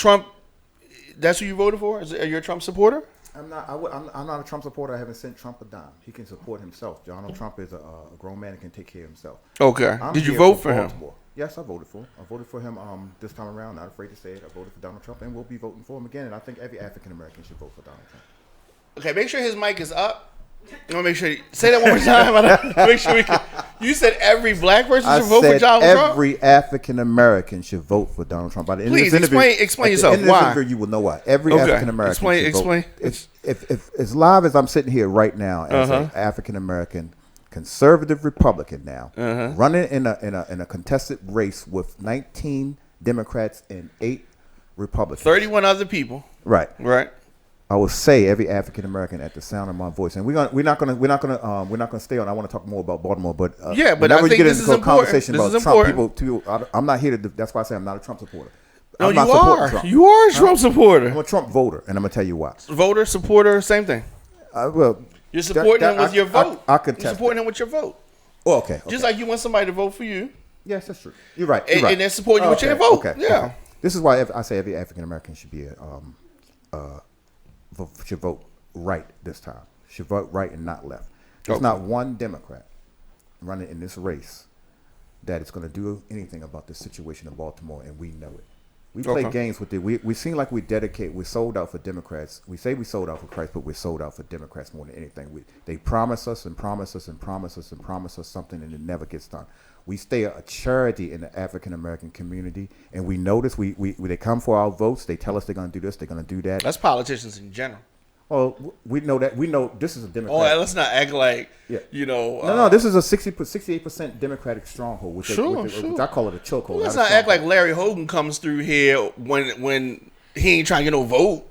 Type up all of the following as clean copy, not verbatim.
Trump, that's who you voted for? Are you a Trump supporter? I'm not. I'm not a Trump supporter. I haven't sent Trump a dime. He can support himself. Donald Trump is a grown man and can take care of himself. Okay. I'm Did you here vote for him? Baltimore. Yes, I voted for him. I voted for him this time around. Not afraid to say it. I voted for Donald Trump, and we'll be voting for him again. And I think every African American should vote for Donald Trump. Okay, make sure his mic is up. I want to make sure say that one more time. Make sure we can. You said every black person should vote for Donald Trump. Every African American should vote for Donald Trump. By the end Please of this interview, explain yourself. At the end of this interview, you will know why. Every African American should vote. If as live as I'm sitting here right now as an African American conservative Republican now, running in a contested race with 19 Democrats and 8 Republicans, 31 other people. Right. I will say every African American at the sound of my voice, and we're not gonna stay on. I want to talk more about Baltimore, but but I think this is important. Conversation about Trump, people. I'm not here to. That's why I say I'm not a Trump supporter. No, you are. Trump. You are a Trump supporter. I'm a Trump voter, and I'm gonna tell you why. Voter, supporter, same thing. Well, you're supporting him with your vote. You're supporting him with your vote. Oh, okay. Just like you want somebody to vote for you. Yes, that's true. You're right. And they're supporting you with your vote. Okay. Yeah. Okay. This is why I say every African American should be should vote right this time. Should vote right and not left. There's not one Democrat running in this race that is going to do anything about the situation in Baltimore, and we know it. We play games with it. We seem like we're sold out for Democrats. We say we sold out for Christ, but we're sold out for Democrats more than anything. They promise us and promise us and promise us and promise us something, and it never gets done. We stay a charity in the African American community, and we notice they come for our votes. They tell us they're going to do this, they're going to do that. That's politicians in general. Well, we know that. We know this is a Democrat. Oh, let's not act like, No, this is a 68% Democratic stronghold, which I call it a chokehold. Well, let's not act like Larry Hogan comes through here when he ain't trying to get no vote.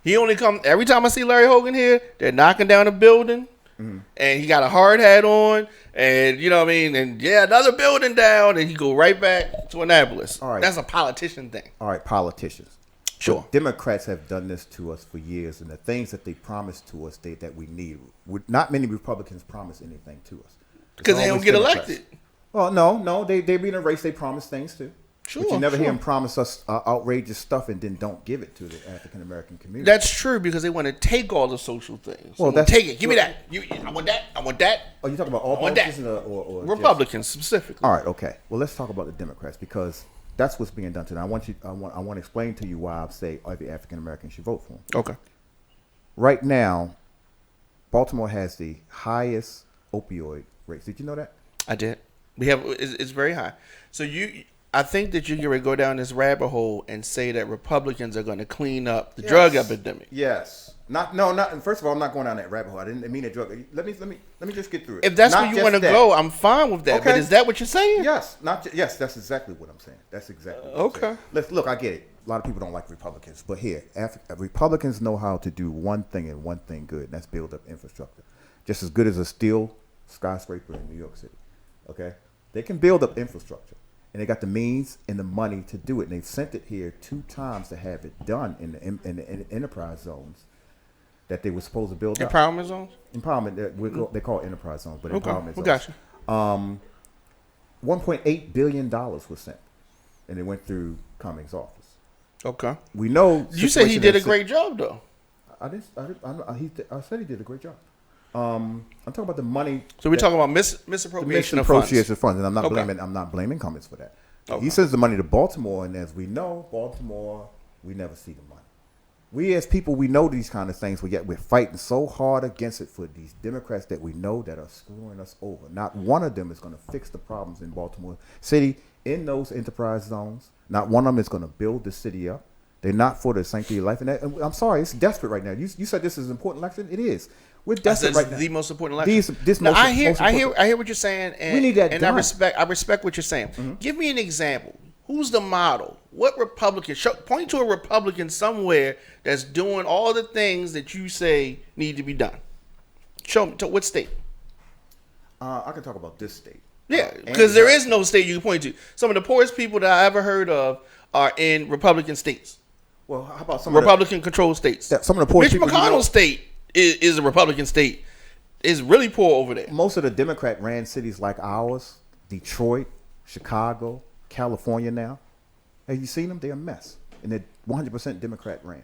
He only come every time I see Larry Hogan here, they're knocking down a building, and he got a hard hat on, and you know what I mean, and another building down, and he go right back to Annapolis. All right, that's a politician thing. All right, politicians. Sure. The Democrats have done this to us for years, and the things that they promised to us that we need. Not many Republicans promise anything to us. Because they don't get elected. Well, no, they be in a race. They promise things too. Sure, but you never hear them promise us outrageous stuff and then don't give it to the African American community. That's true because they want to take all the social things. Well, take it. Give me that. I want that. I want that. Oh, you talking about all politicians or Republicans specifically? All right, okay. Well, let's talk about the Democrats because that's what's being done today. I want to explain to you why I say every African American should vote for him. Okay. Right now, Baltimore has the highest opioid rates. Did you know that? I did. It's very high. So I think that you can go down this rabbit hole and say that Republicans are going to clean up the drug epidemic. Yes. Not. First of all, I'm not going down that rabbit hole. I didn't mean a drug. Let me just get through it. If that's where you want to go, I'm fine with that. Okay. But is that what you're saying? Yes. Yes. That's exactly what I'm saying. That's exactly. What I'm saying. Look. I get it. A lot of people don't like Republicans, but here, Republicans know how to do one thing and one thing good, and that's build up infrastructure. Just as good as a steel skyscraper in New York City. Okay, they can build up infrastructure. And they got the means and the money to do it. And they've sent it here 2 times to have it done in the enterprise zones that they were supposed to build Empowerment zones? Empowerment. They call it enterprise zones, but empowerment zones. Gotcha. $1.8 billion was sent, and it went through Cummings' office. Okay. We know. You said he did a great job, though. I said he did a great job. I'm talking about the money. So we're talking about misappropriation of funds. And I'm not blaming Cummings for that. Okay. He sends the money to Baltimore, and as we know, Baltimore, we never see the money. We as people, we know these kind of things, but yet we're fighting so hard against it for these Democrats that we know that are screwing us over. Not one of them is going to fix the problems in Baltimore City in those enterprise zones. Not one of them is going to build the city up. They're not for the sanctity of life. And I'm sorry, it's desperate right now. You said this is an important election. It is. We're desperate right now. The most important election. I hear what you're saying, and we need that and done. I respect what you're saying. Mm-hmm. Give me an example. Who's the model? What Republican? Point to a Republican somewhere that's doing all the things that you say need to be done. Show me. To what state? I can talk about this state. Yeah, because there is no state you can point to. Some of the poorest people that I ever heard of are in Republican states. Well, how about some Republican-controlled states? Some of the poorest Mitch McConnell's state is a Republican state. It's really poor over there. Most of the Democrat-ran cities like ours, Detroit, Chicago, California now. Have you seen them? They're a mess. And 100% Democrat ran.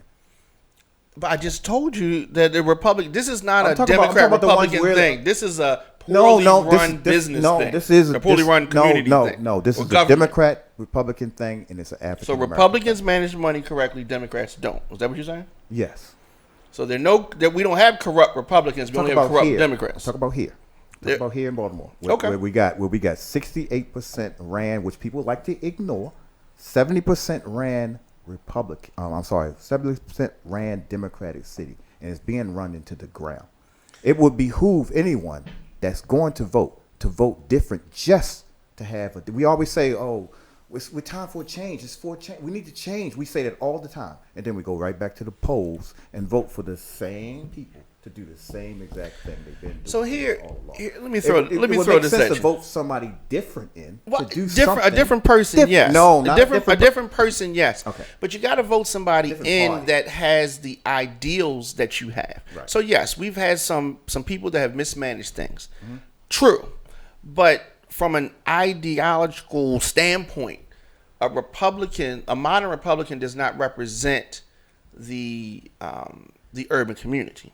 But I just told you that the Republican. This is not a talking about Democrat-Republican thing. This is a poorly run business thing. This is a poorly run community thing. No, this is a Democrat-Republican thing, and it's an African. So Republicans manage money correctly, Democrats don't. Is that what you're saying? Yes. So we don't have corrupt Republicans. We only have corrupt Democrats. Talk about here. Talk about here in Baltimore. Okay. Where we got 68% ran, which people like to ignore. 70% ran Republican. 70% ran Democratic City, and it's being run into the ground. It would behoove anyone that's going to vote different, just to have a. We always say, "Oh, we're time for a change. It's for a change. We need to change." We say that all the time, and then we go right back to the polls and vote for the same people to do the same exact thing they've been doing. So here let me it throw would this make sense at you. to vote somebody different in to do a different person, yes. No, a different person, yes. Okay. But you got to vote somebody Party. that has the ideals that you have. Right. So yes, we've had some people that have mismanaged things. Mm-hmm. True, but from an ideological standpoint, a modern Republican does not represent the urban community.